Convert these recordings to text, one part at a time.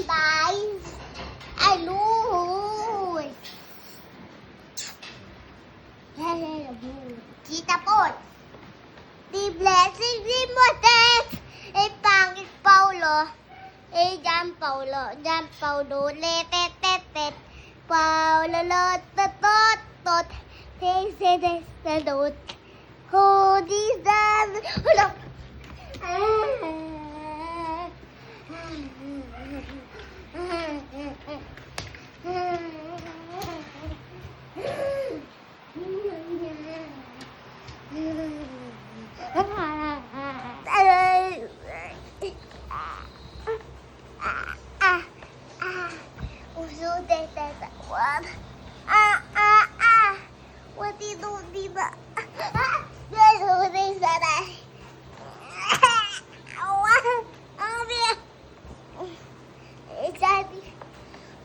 guys. Alun. Kita po. Di blessing di motes. Pangit Paulo. Jan Paulo. Letetetet. Paulo tot. Tesedesedot. Hodizan. Hello. What do you do, Diva?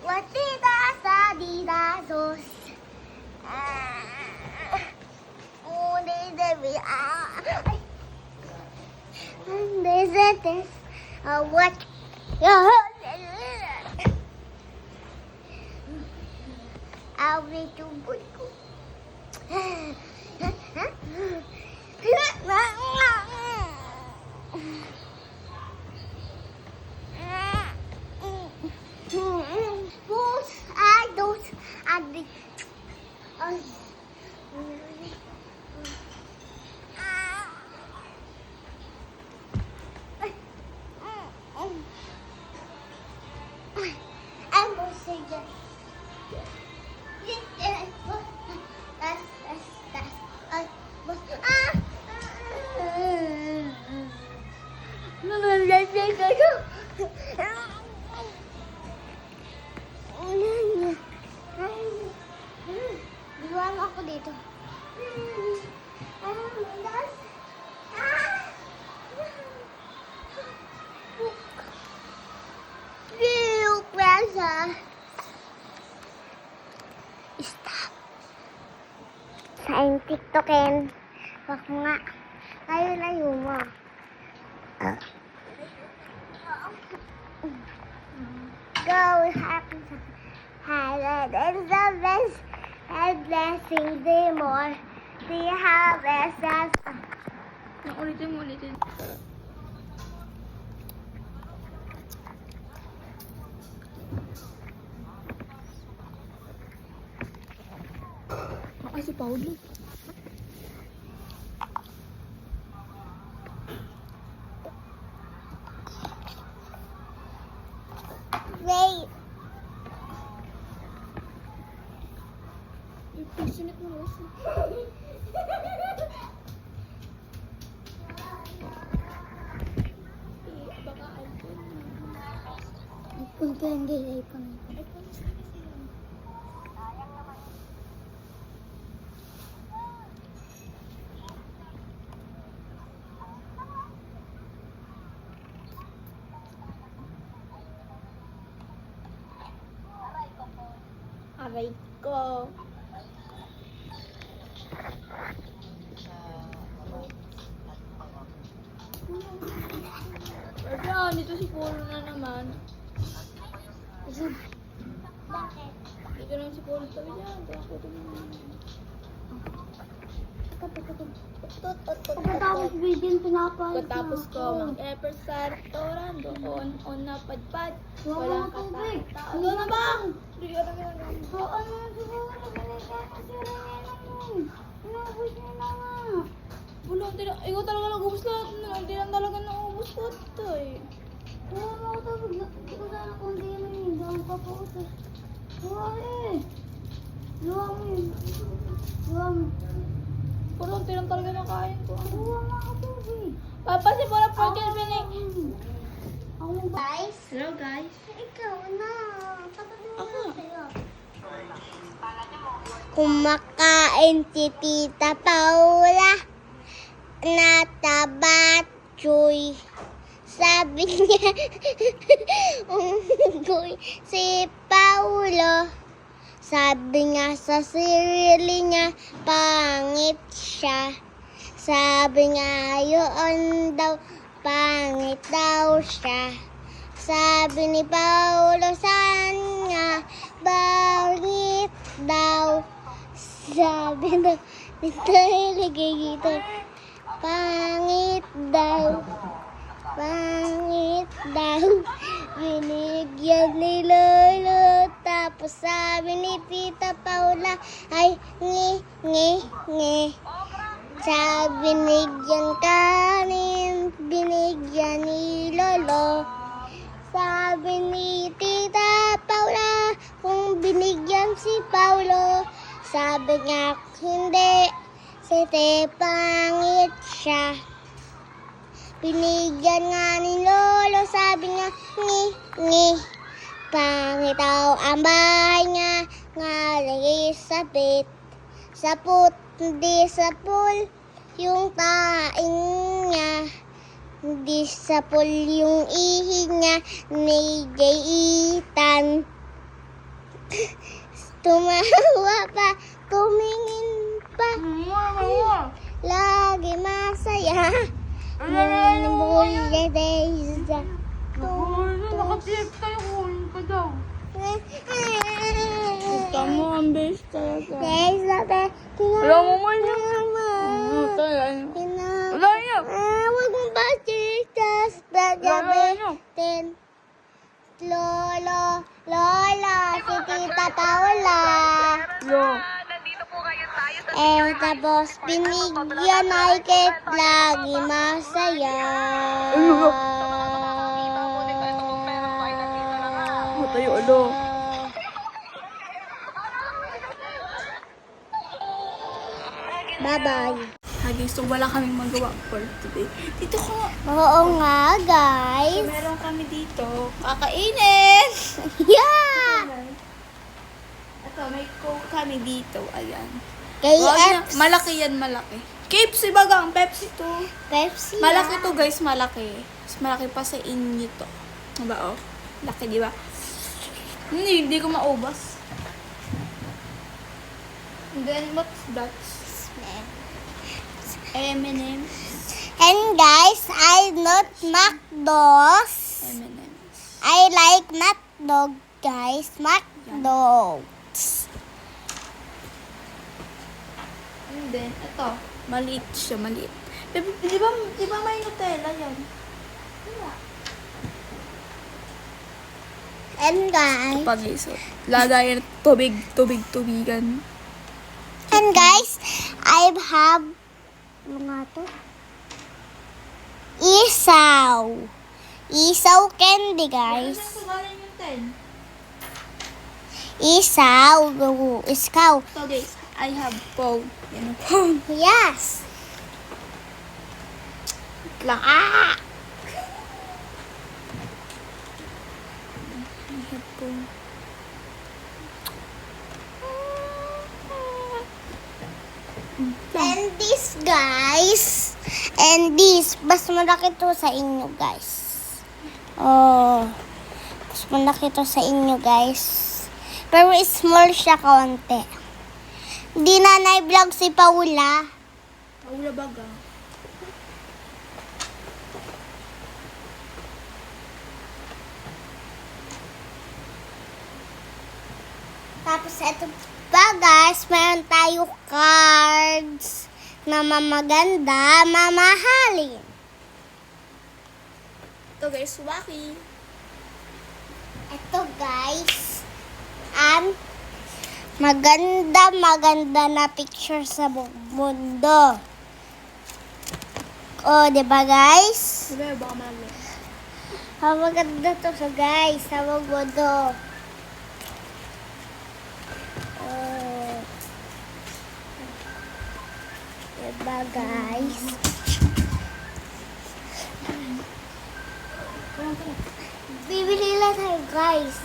What did I say? This what? I'll be too good. I'm going to say that. Iwan ako dito. Stop. Sa TikTokin. Wag nga. Layo mo. Go happy. Highlight and the best. And blessing the more. The harvest as. Ulitin. Ay, si Paulo. Wait. Ipisunit mo oso. Baka iPhone. iPhone ko hindi. iPhone. Aray ko. Pero dito si Polo na naman. Bakit? Dito naman si Polo. Sabi niya, ako din naman. Pagkatapos video pinapal. Pagkatapos ko mag-effort sa restaurant, doon on na padpad. Walang tubig. katao. Ano na bang? Hindi ka na So, ano siguro inubos niya na nga. Wala, ikaw talaga nag-ubos lahat. Hindi lang talaga naubos ko ito eh. Wala mo ako tapos. Hindi ko sana kung hindi yun. Hindi ako papautos. Wala eh. Luwa mo yun. Puro, hindi lang talaga nakain ko. Luwa mo ako tubig. Papa, si Polo Porkel Binig. Guys. Hello guys. Ikaw na. Ako. Kumakain si Tita Paula na tabatsoy. Sabi niya, unggoy si Paulo. Sabi nga sa sarili niya, pangit siya. Sabi nga yun daw, pangit daw siya. Sabi ni Paulo sa kanya, bakit daw? Sabi na nito iligay pangit daw. Pangit daw. Binigyan ni Lolo. Tapos sabi ni Tita Paula ay ngi. Sa binigyan kanin, binigyan ni Lolo. Sabi ni Tita Paula kung binigyan si Paulo. Sabi niya hindi, sete pangit siya. Binigyan nga ni Lolo, sabi niya, ngi. Pangit daw ang bahay niya, ngalagay sa bit. Saput, hindi sa pool, yung tain niya. Hindi sa pool yung ihi niya, ni Ethan. Tumawa pa, tumingin pa. Lagi masaya. Nakatiyip tayo kung pa daw. Tama, ang best talaga. Wala mo man yun. Wala yun. Huwag mong basitas. Bagabitin. Lolo, si Tita Paula. Tapos binigyan ay cake, lagi masaya. Tayo, alo. Bye-bye. Okay, so wala kaming magawa for today. Dito ko nga. Oo nga, guys. Meron kami dito. Kakainin! Yeah! Ito, may coke kami dito. Ayan. KFC. Malaki yan, malaki. KFC bagang, Pepsi to. Pepsi. Malaki to guys, malaki. Mas malaki pa sa inyo to. Diba oh? Laki, di ba? Hindi ko maubos. And then, what's that? M&M. And guys, I not McDonald's. M&M. I like McDog, guys. McDonald's. And then, ito. Maliit siya, maliit. Di ba may Nutella yan? Wala. And guys, Pag-iso. Lagayan tubigan. and guys, I have mga to. Isaw candy, guys. Saan galing yung 10? Iskaw. So guys, I have phone. Yan ang phone. Yes. Lang. Ah! I have phone. And this, guys. And this. Mas malaki to sa inyo, guys. Oh. Mas malaki to sa inyo, guys. Pero small siya kaunti. Di nanay vlog si Paula. Paula baga. Tapos ito pa, guys, meron tayo cards na mamaganda, mamahalin. Ito guys, Waki. Ito, guys, maganda na picture sa buong mundo. O, diba, guys? Sabi, baka mali. Maganda to sa guys, sa buong mundo. Diba, guys? Bibili lang tayo, guys.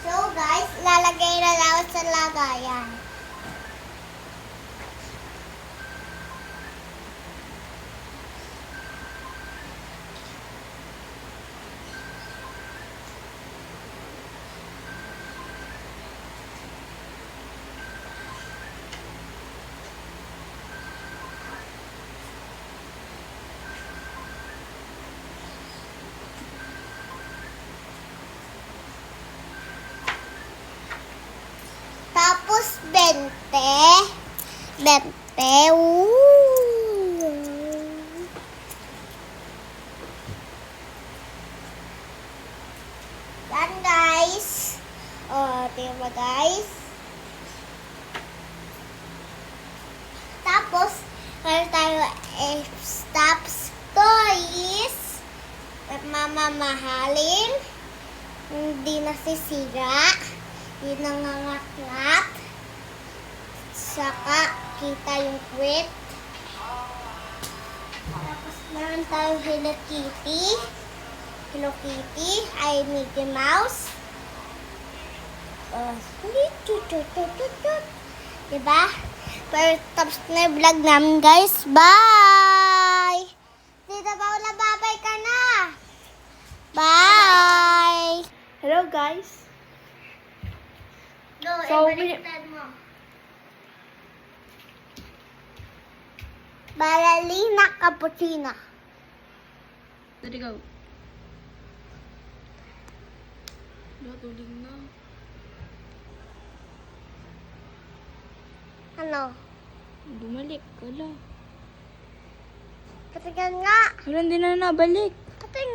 So, guys, lalagay na lang sa lagayan. 20. Yan guys. O, diba guys? Tapos, meron tayo stops toys. At mamamahalin. Hindi nasisira. Hindi nangangatlat. Saka, kita yung quit. Tapos, meron tayo Hello Kitty. Hello Kitty ay Mickey Mouse. Diba? Pero tapos na yung vlog namin guys. Bye! Tita Paula, babay ka na! Bye! Hello guys. Go, So, ibaliktad mo. Balalina cappuccino. There you go. Tuling na. Ano? Bumalik. Wala. Patigan nga. Wala, hindi na nabalik. Patigan